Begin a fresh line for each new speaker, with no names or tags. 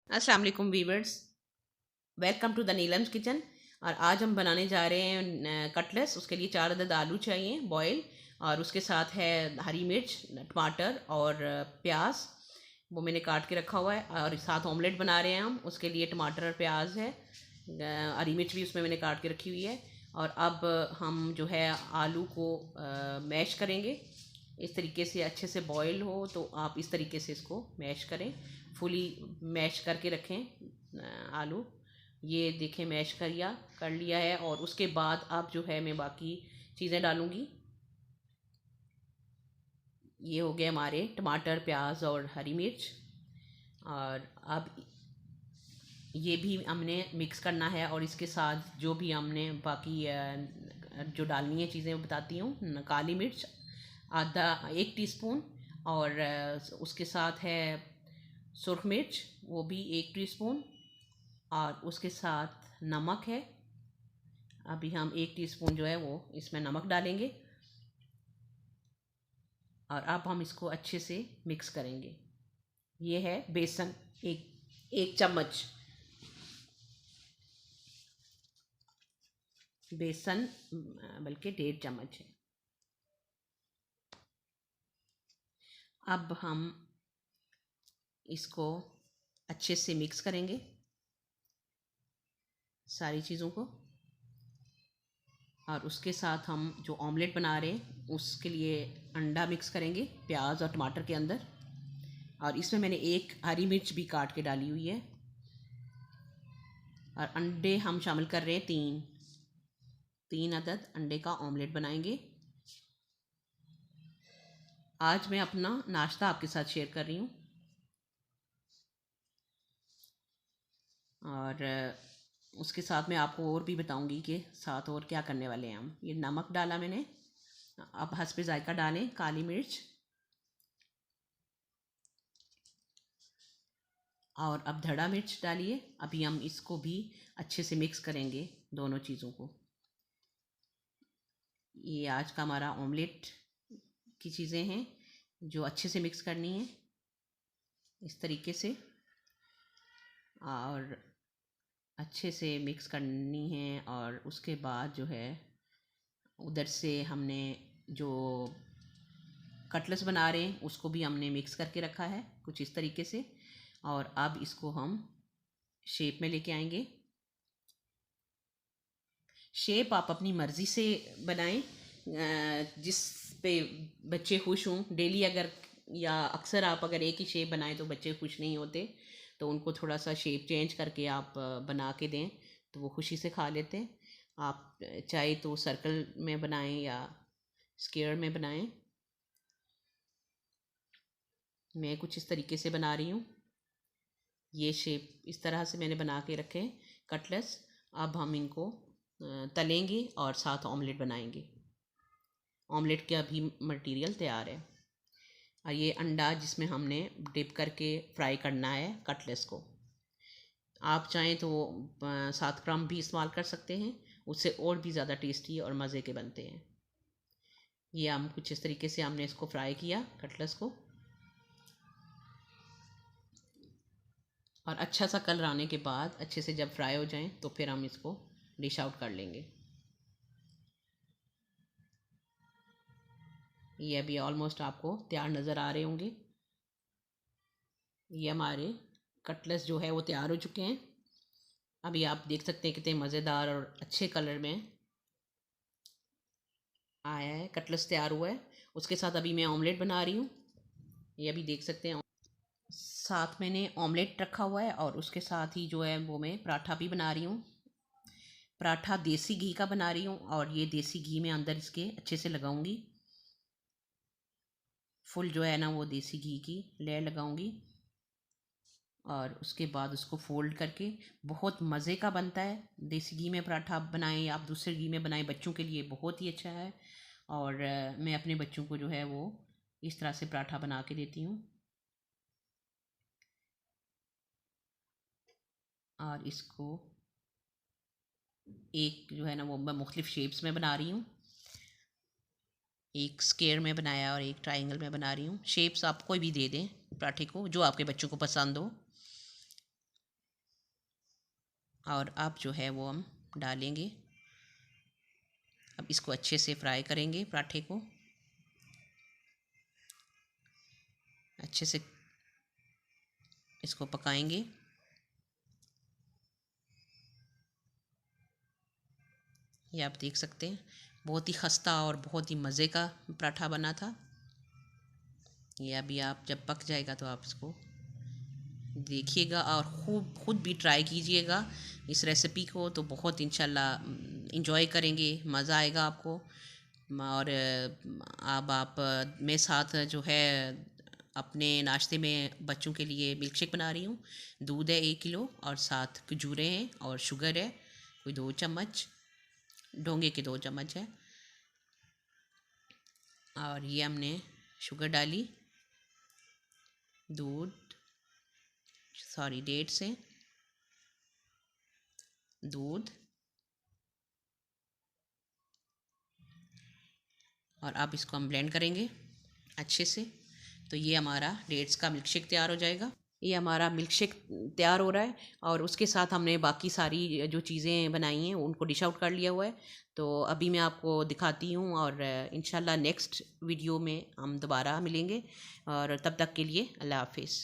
अस्सलाम वालेकुम viewers, welcome to the Neelam's kitchen. और आज हम बनाने जा रहे हैं कटलेट्स। उसके लिए 4 अदद आलू चाहिए बॉयल, और उसके साथ है हरी मिर्च, टमाटर और प्याज। वो मैंने काट के रखा हुआ है। और साथ ऑमलेट बना रहे हैं हम, उसके लिए टमाटर और प्याज है, हरी मिर्च भी उसमें मैंने काट के रखी हुई है। और अब हम जो है आलू को मैश करेंगे। इस तरीके से अच्छे से बॉयल हो तो आप इस तरीके से इसको मैश करें, फुली मैश करके रखें आलू। ये देखें, मैश कर लिया है। और उसके बाद अब जो है मैं बाकी चीज़ें डालूँगी। ये हो गए हमारे टमाटर, प्याज और हरी मिर्च। और अब ये भी हमने मिक्स करना है, और इसके साथ जो भी हमने बाकी जो डालनी है चीज़ें वो बताती हूँ। काली मिर्च आधा 1 टीस्पून, और उसके साथ है सुरख मिर्च, वो भी 1 टीस्पून। और उसके साथ नमक है। अभी हम 1 टीस्पून जो है वो इसमें नमक डालेंगे। और अब हम इसको अच्छे से मिक्स करेंगे। ये है बेसन, एक एक चम्मच बेसन, बल्कि 1.5 चम्मच है। अब हम इसको अच्छे से मिक्स करेंगे सारी चीज़ों को। और उसके साथ हम जो ऑमलेट बना रहे हैं उसके लिए अंडा मिक्स करेंगे प्याज और टमाटर के अंदर। और इसमें मैंने एक हरी मिर्च भी काट के डाली हुई है। और अंडे हम शामिल कर रहे हैं 3 अदद अंडे का ऑमलेट बनाएंगे। आज मैं अपना नाश्ता आपके साथ शेयर कर रही हूँ। और उसके साथ मैं आपको और भी बताऊंगी कि साथ और क्या करने वाले हैं हम। ये नमक डाला मैंने, अब हस्बे जायका डालें काली मिर्च। और अब धड़ा मिर्च डालिए। अभी हम इसको भी अच्छे से मिक्स करेंगे दोनों चीज़ों को। ये आज का हमारा ऑमलेट की चीज़ें हैं जो अच्छे से मिक्स करनी है इस तरीके से। और अच्छे से मिक्स करनी है। और उसके बाद जो है उधर से हमने जो कटलेट्स बना रहे हैं उसको भी हमने मिक्स करके रखा है कुछ इस तरीके से। और अब इसको हम शेप में लेके आएंगे। शेप आप अपनी मर्ज़ी से बनाएं, जिस पे बच्चे खुश हों। डेली अगर या अक्सर आप अगर एक ही शेप बनाएं तो बच्चे खुश नहीं होते। तो उनको थोड़ा सा शेप चेंज करके आप बना के दें तो वो खुशी से खा लेते हैं। आप चाहे तो सर्कल में बनाएं या स्क्वायर में बनाएं। मैं कुछ इस तरीके से बना रही हूँ। ये शेप इस तरह से मैंने बना के रखे हैं कटलेट्स। अब हम इनको तलेंगे और साथ ऑमलेट बनाएंगे। ऑमलेट का भी मटेरियल तैयार है। और ये अंडा जिसमें हमने डिप करके फ्राई करना है कटलेट्स को। आप चाहें तो 7 ग्राम भी इस्तेमाल कर सकते हैं, उससे और भी ज़्यादा टेस्टी और मज़े के बनते हैं। ये हम कुछ इस तरीके से हमने इसको फ्राई किया कटलेट्स को। और अच्छा सा कलर आने के बाद अच्छे से जब फ्राई हो जाएं तो फिर हम इसको डिश आउट कर लेंगे। ये अभी ऑलमोस्ट आपको तैयार नज़र आ रहे होंगे। ये हमारे कटलेट्स जो है वो तैयार हो चुके हैं। अभी आप देख सकते हैं कितने मज़ेदार और अच्छे कलर में आया है, कटलेट्स तैयार हुआ है। उसके साथ अभी मैं ऑमलेट बना रही हूँ, ये अभी देख सकते हैं। साथ मैंने ऑमलेट रखा हुआ है और उसके साथ ही जो है वो मैं पराठा भी बना रही हूँ। पराठा देसी घी का बना रही हूँ, और ये देसी घी में अंदर इसके अच्छे से लगाऊंगी। फुल जो है ना वो देसी घी की लेयर लगाऊंगी। और उसके बाद उसको फ़ोल्ड करके बहुत मज़े का बनता है। देसी घी में पराठा आप बनाएं या आप दूसरे घी में बनाएं, बच्चों के लिए बहुत ही अच्छा है। और मैं अपने बच्चों को जो है वो इस तरह से पराठा बना के देती हूँ। और इसको एक जो है ना वो मैं मुख्तलिफ़ शेप्स में बना रही हूँ। एक स्क्वायर में बनाया और एक ट्रायंगल में बना रही हूँ। शेप्स आप कोई भी दे दें पराठे को, जो आपके बच्चों को पसंद हो। और अब जो है वो हम डालेंगे। अब इसको अच्छे से फ्राई करेंगे, पराठे को अच्छे से इसको पकाएंगे। ये आप देख सकते हैं, बहुत ही खस्ता और बहुत ही मज़े का पराठा बना था। ये अभी आप जब पक जाएगा तो आप इसको देखिएगा और खूब खुद भी ट्राई कीजिएगा इस रेसिपी को, तो बहुत इंशाल्लाह इंजॉय करेंगे, मज़ा आएगा आपको। और अब आप मेरे साथ जो है अपने नाश्ते में बच्चों के लिए मिल्क शेक बना रही हूँ। दूध है 1 किलो और साथ खजूरें हैं और शुगर है कोई 2 चम्मच, डोंगे के 2 चम्मच है। और ये हमने शुगर डाली, दूध डेट्स हैं, दूध, और अब इसको हम ब्लेंड करेंगे अच्छे से। तो ये हमारा डेट्स का मिल्क शेक तैयार हो जाएगा। ये हमारा मिल्क शेक तैयार हो रहा है और उसके साथ हमने बाकी सारी जो चीज़ें बनाई हैं उनको डिश आउट कर लिया हुआ है। तो अभी मैं आपको दिखाती हूँ और इंशाल्लाह नेक्स्ट वीडियो में हम दोबारा मिलेंगे, और तब तक के लिए अल्लाह हाफिज़।